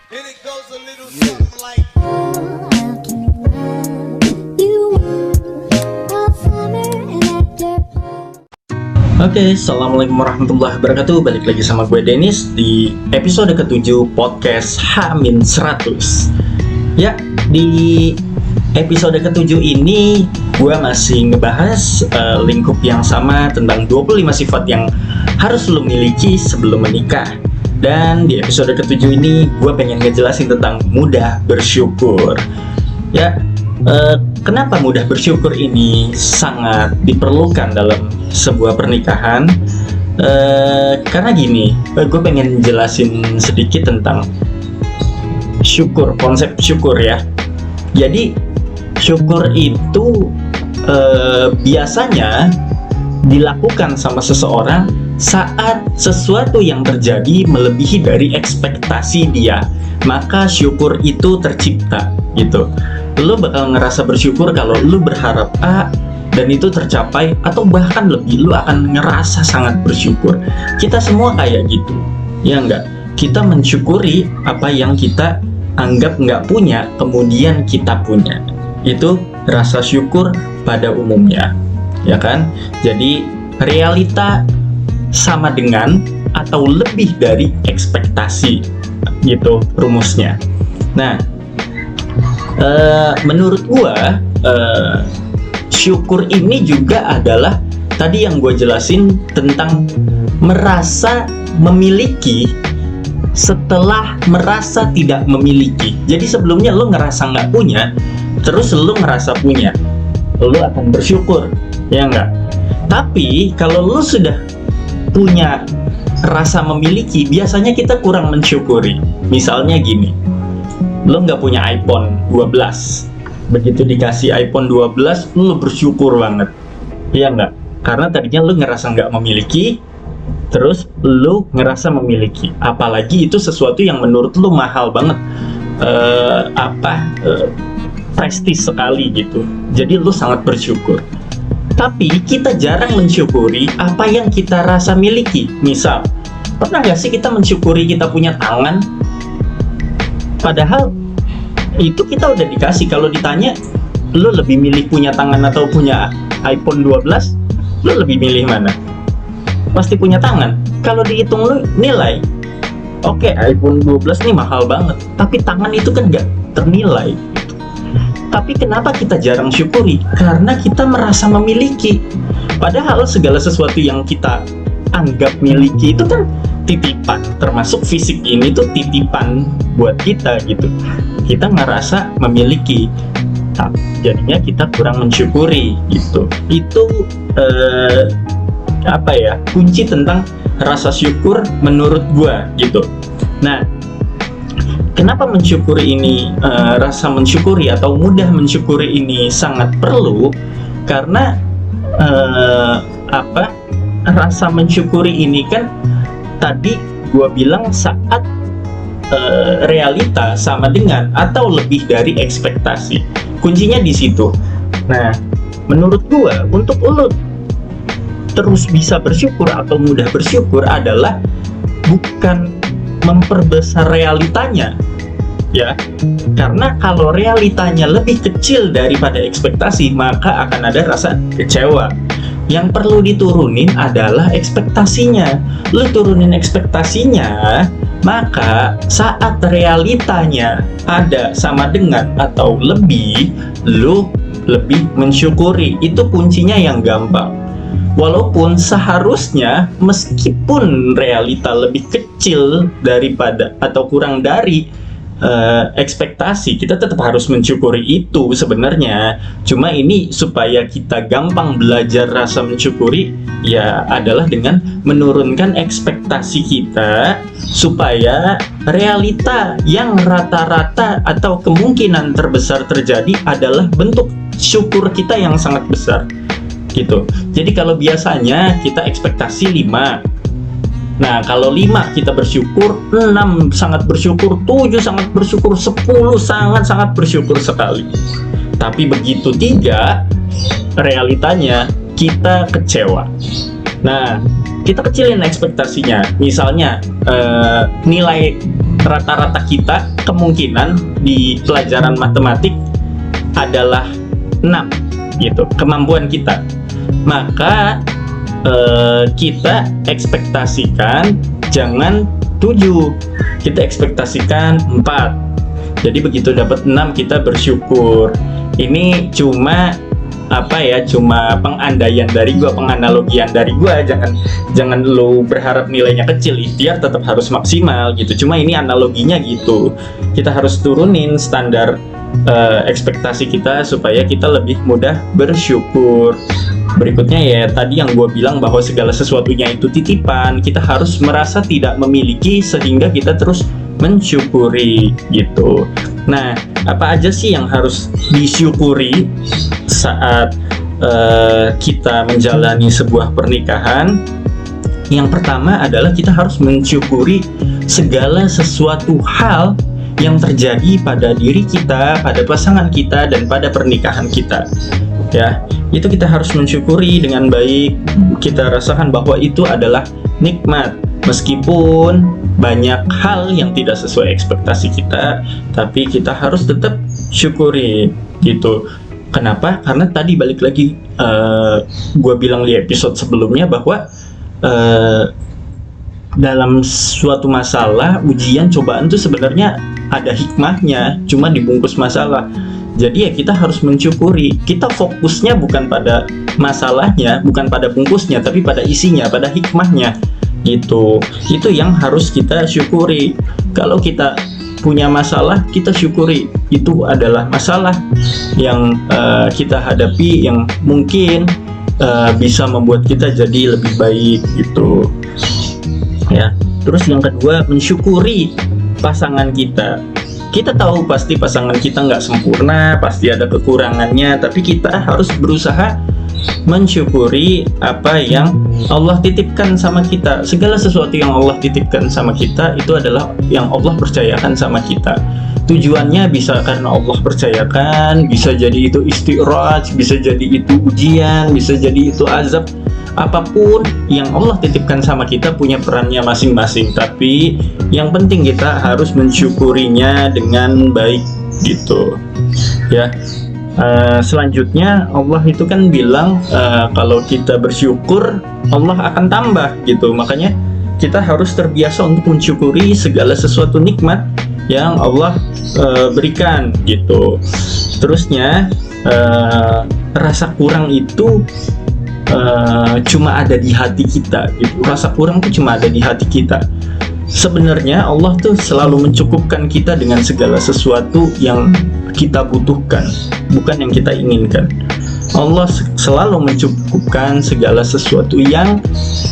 And it goes a little something like Oke, assalamualaikum warahmatullahi wabarakatuh. Balik lagi sama gue Dennis di episode ke-7 podcast H-100. Ya, di episode ke-7 ini gue masih ngebahas lingkup yang sama tentang 25 sifat yang harus lo miliki sebelum menikah. Dan di episode ke-7 ini gue pengen ngejelasin tentang mudah bersyukur. Ya, kenapa mudah bersyukur ini sangat diperlukan dalam sebuah pernikahan? Karena gini, gue pengen jelasin sedikit tentang syukur, konsep syukur ya. Jadi syukur itu biasanya dilakukan sama seseorang saat sesuatu yang terjadi melebihi dari ekspektasi dia, maka syukur itu tercipta gitu. Lo bakal ngerasa bersyukur kalau lo berharap A dan itu tercapai, atau bahkan lebih, lo akan ngerasa sangat bersyukur. Kita semua kayak gitu, ya enggak? Kita mensyukuri apa yang kita anggap nggak punya, kemudian kita punya. Itu rasa syukur pada umumnya, ya kan? Jadi realita sama dengan atau lebih dari ekspektasi, gitu rumusnya. Nah, menurut gua syukur ini juga adalah tadi yang gue jelasin tentang merasa memiliki setelah merasa tidak memiliki. Jadi sebelumnya lo ngerasa nggak punya, terus lo ngerasa punya, lo akan bersyukur, ya nggak? Tapi kalau lo sudah punya rasa memiliki, biasanya kita kurang mensyukuri. Misalnya gini, lo nggak punya iPhone 12, begitu dikasih iPhone 12 lo bersyukur banget, iya nggak? Karena tadinya lo ngerasa nggak memiliki, terus lo ngerasa memiliki, apalagi itu sesuatu yang menurut lo mahal banget, prestis sekali gitu, jadi lo sangat bersyukur. Tapi kita jarang mensyukuri apa yang kita rasa miliki. Misal, pernah gak sih kita mensyukuri kita punya tangan? Padahal itu kita udah dikasih. Kalau ditanya, lo lebih milih punya tangan atau punya iPhone 12? Lo lebih milih mana? Pasti punya tangan. Kalau dihitung lo nilai, oke, iPhone 12 nih mahal banget, tapi tangan itu kan gak ternilai. Tapi kenapa kita jarang syukuri? Karena kita merasa memiliki. Padahal segala sesuatu yang kita anggap miliki itu kan titipan. Termasuk fisik ini tuh titipan buat kita gitu. Kita ngerasa memiliki, jadinya kita kurang mensyukuri gitu. Itu kunci tentang rasa syukur menurut gua gitu. Nah, kenapa mensyukuri ini, rasa mensyukuri atau mudah mensyukuri ini sangat perlu? Karena rasa mensyukuri ini kan tadi gua bilang saat realita sama dengan atau lebih dari ekspektasi. Kuncinya di situ. Nah, menurut gua untuk lo terus bisa bersyukur atau mudah bersyukur adalah bukan memperbesar realitanya, ya, karena kalau realitanya lebih kecil daripada ekspektasi, maka akan ada rasa kecewa. Yang perlu diturunin adalah ekspektasinya. Lu turunin ekspektasinya, maka saat realitanya ada sama dengan atau lebih, lu lebih mensyukuri. Itu kuncinya yang gampang. Walaupun seharusnya meskipun realita lebih kecil daripada atau kurang dari ekspektasi, kita tetap harus mensyukuri itu sebenarnya. Cuma ini supaya kita gampang belajar rasa mensyukuri, ya adalah dengan menurunkan ekspektasi kita, supaya realita yang rata-rata atau kemungkinan terbesar terjadi adalah bentuk syukur kita yang sangat besar gitu. Jadi kalau biasanya kita ekspektasi 5, nah kalau 5 kita bersyukur, 6 sangat bersyukur, 7 sangat bersyukur, 10 sangat bersyukur sekali. Tapi begitu 3, realitanya kita kecewa. Nah, kita kecilin ekspektasinya. Misalnya nilai rata-rata kita kemungkinan di pelajaran matematik adalah 6 gitu, kemampuan kita. Maka kita ekspektasikan jangan 7, kita ekspektasikan 4. Jadi begitu dapat 6 kita bersyukur. Ini cuma cuma pengandaian dari gua, penganalogian dari gua. Jangan lo berharap nilainya kecil, ikhtiar tetap harus maksimal gitu. Cuma ini analoginya gitu. Kita harus turunin standar ekspektasi kita supaya kita lebih mudah bersyukur. Berikutnya ya tadi yang gue bilang bahwa segala sesuatunya itu titipan. Kita harus merasa tidak memiliki sehingga kita terus mensyukuri gitu. Nah, apa aja sih yang harus disyukuri saat kita menjalani sebuah pernikahan? Yang pertama adalah kita harus mensyukuri segala sesuatu hal yang terjadi pada diri kita, pada pasangan kita, dan pada pernikahan kita. Ya, itu kita harus mensyukuri dengan baik. Kita rasakan bahwa itu adalah nikmat, meskipun banyak hal yang tidak sesuai ekspektasi kita, tapi kita harus tetap syukuri gitu. Kenapa? Karena tadi balik lagi gue bilang di episode sebelumnya bahwa dalam suatu masalah, ujian, cobaan itu sebenarnya ada hikmahnya, cuma dibungkus masalah. Jadi ya kita harus mensyukuri. Kita fokusnya bukan pada masalahnya, bukan pada bungkusnya, tapi pada isinya, pada hikmahnya gitu. Itu yang harus kita syukuri. Kalau kita punya masalah, kita syukuri itu adalah masalah yang kita hadapi, yang mungkin bisa membuat kita jadi lebih baik gitu ya. Terus yang kedua, mensyukuri pasangan kita. Kita tahu pasti pasangan kita nggak sempurna, pasti ada kekurangannya, tapi kita harus berusaha mensyukuri apa yang Allah titipkan sama kita. Segala sesuatu yang Allah titipkan sama kita itu adalah yang Allah percayakan sama kita. Tujuannya bisa karena Allah percayakan, bisa jadi itu istiraj, bisa jadi itu ujian, bisa jadi itu azab. Apapun yang Allah titipkan sama kita punya perannya masing-masing, tapi yang penting kita harus mensyukurinya dengan baik gitu ya. Selanjutnya Allah itu kan bilang kalau kita bersyukur Allah akan tambah gitu. Makanya kita harus terbiasa untuk mensyukuri segala sesuatu nikmat yang Allah berikan gitu. Terusnya rasa kurang itu cuma ada di hati kita gitu. Rasa kurang itu cuma ada di hati kita. Sebenarnya Allah tuh selalu mencukupkan kita dengan segala sesuatu yang kita butuhkan, bukan yang kita inginkan. Allah selalu mencukupkan segala sesuatu yang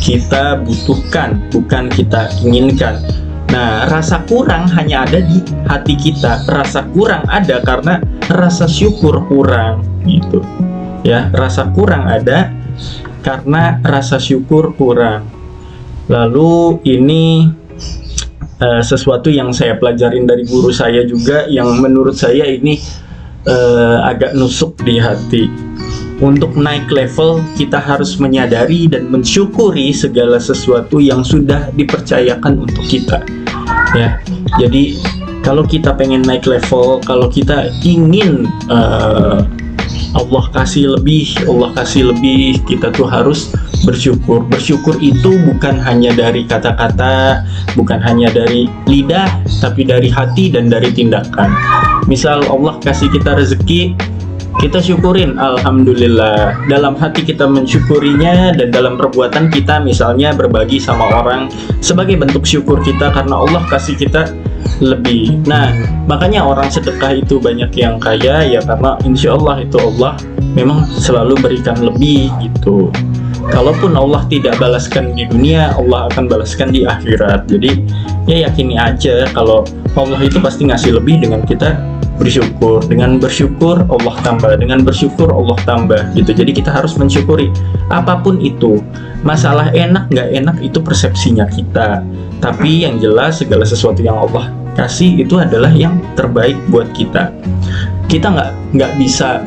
kita butuhkan, bukan kita inginkan. Nah, rasa kurang hanya ada di hati kita. Rasa kurang ada karena rasa syukur kurang gitu. Ya, rasa kurang ada karena rasa syukur kurang. Lalu ini sesuatu yang saya pelajarin dari guru saya juga, yang menurut saya ini agak nusuk di hati. Untuk naik level kita harus menyadari dan mensyukuri segala sesuatu yang sudah dipercayakan untuk kita ya. Jadi kalau kita pengen naik level, kalau kita ingin Allah kasih lebih, kita tuh harus bersyukur. Bersyukur itu bukan hanya dari kata-kata, bukan hanya dari lidah, tapi dari hati dan dari tindakan. Misal Allah kasih kita rezeki, kita syukurin, alhamdulillah. Dalam hati kita mensyukurinya, dan dalam perbuatan kita misalnya berbagi sama orang sebagai bentuk syukur kita karena Allah kasih kita lebih. Nah, makanya orang sedekah itu banyak yang kaya ya, karena insya Allah itu Allah memang selalu berikan lebih gitu. Kalaupun Allah tidak balaskan di dunia, Allah akan balaskan di akhirat. Jadi ya yakini aja kalau Allah itu pasti ngasih lebih dengan kita bersyukur. Dengan bersyukur Allah tambah, dengan bersyukur Allah tambah gitu. Jadi kita harus mensyukuri apapun itu. Masalah enak nggak enak itu persepsinya kita, tapi yang jelas segala sesuatu yang Allah kasih itu adalah yang terbaik buat kita. Kita nggak bisa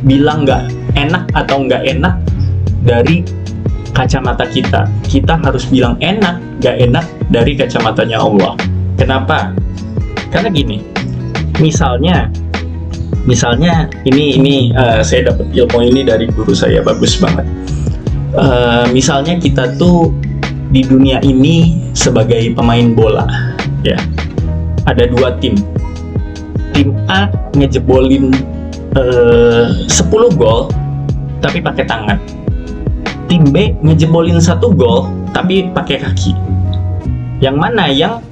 bilang nggak enak atau nggak enak dari kacamata kita. Kita harus bilang enak, gak enak dari kacamatanya Allah. Kenapa? Karena gini, misalnya ini saya dapat ilmu ini dari guru saya, bagus banget. Misalnya kita tuh di dunia ini sebagai pemain bola, ya. Ada dua tim. Tim A ngejebolin 10 gol tapi pakai tangan. Tim B ngejebolin 1 gol tapi pakai kaki. Yang mana yang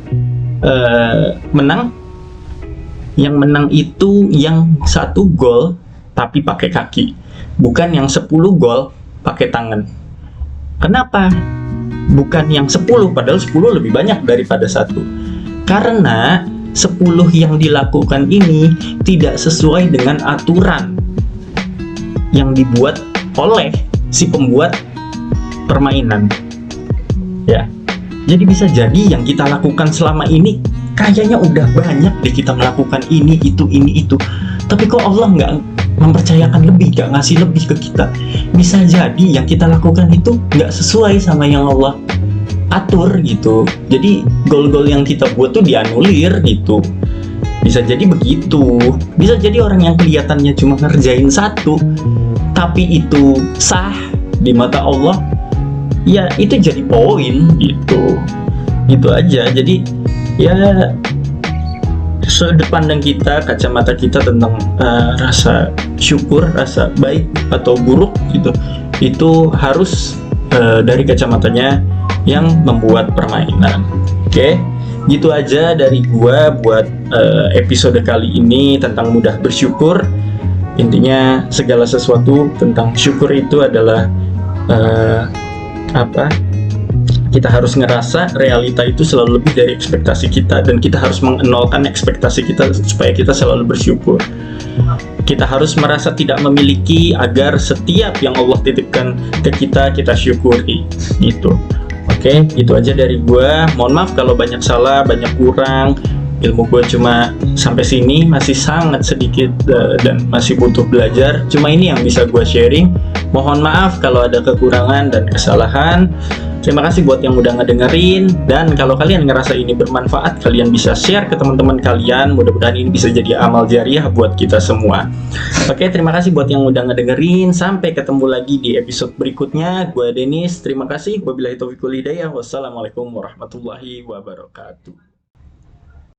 menang? Yang menang itu yang 1 gol tapi pakai kaki, bukan yang 10 gol pakai tangan. Kenapa? Bukan yang 10, padahal 10 lebih banyak daripada 1. Karena 10 yang dilakukan ini tidak sesuai dengan aturan yang dibuat oleh si pembuat permainan. Ya. Jadi bisa jadi yang kita lakukan selama ini kayaknya udah banyak deh kita melakukan ini itu, tapi kok Allah nggak mempercayakan lebih, nggak ngasih lebih ke kita. Bisa jadi yang kita lakukan itu nggak sesuai sama yang Allah atur gitu. Jadi gol-gol yang kita buat tuh dianulir gitu. Bisa jadi begitu. Bisa jadi orang yang kelihatannya cuma ngerjain 1 tapi itu sah di mata Allah, ya itu jadi poin gitu. Itu aja. Jadi ya sudut pandang kita, kacamata kita tentang rasa syukur, rasa baik atau buruk gitu, itu harus dari kacamatanya yang membuat permainan. Oke, gitu aja dari gua buat episode kali ini tentang mudah bersyukur. Intinya segala sesuatu tentang syukur itu adalah kita harus ngerasa realita itu selalu lebih dari ekspektasi kita, dan kita harus mengenolkan ekspektasi kita supaya kita selalu bersyukur. Kita harus merasa tidak memiliki agar setiap yang Allah titipkan ke kita syukuri gitu. Oke, itu aja dari gua. Mohon maaf kalau banyak salah, banyak kurang. Ilmu gua cuma sampai sini, masih sangat sedikit dan masih butuh belajar. Cuma ini yang bisa gua sharing. Mohon maaf kalau ada kekurangan dan kesalahan. Terima kasih buat yang udah ngedengerin, dan kalau kalian ngerasa ini bermanfaat, kalian bisa share ke teman-teman kalian. Mudah-mudahan ini bisa jadi amal jariah buat kita semua. Oke, terima kasih buat yang udah ngedengerin. Sampai ketemu lagi di episode berikutnya. Gue Denis, terima kasih. Wabillahi taufiq wal hidayah. Wassalamualaikum warahmatullahi wabarakatuh.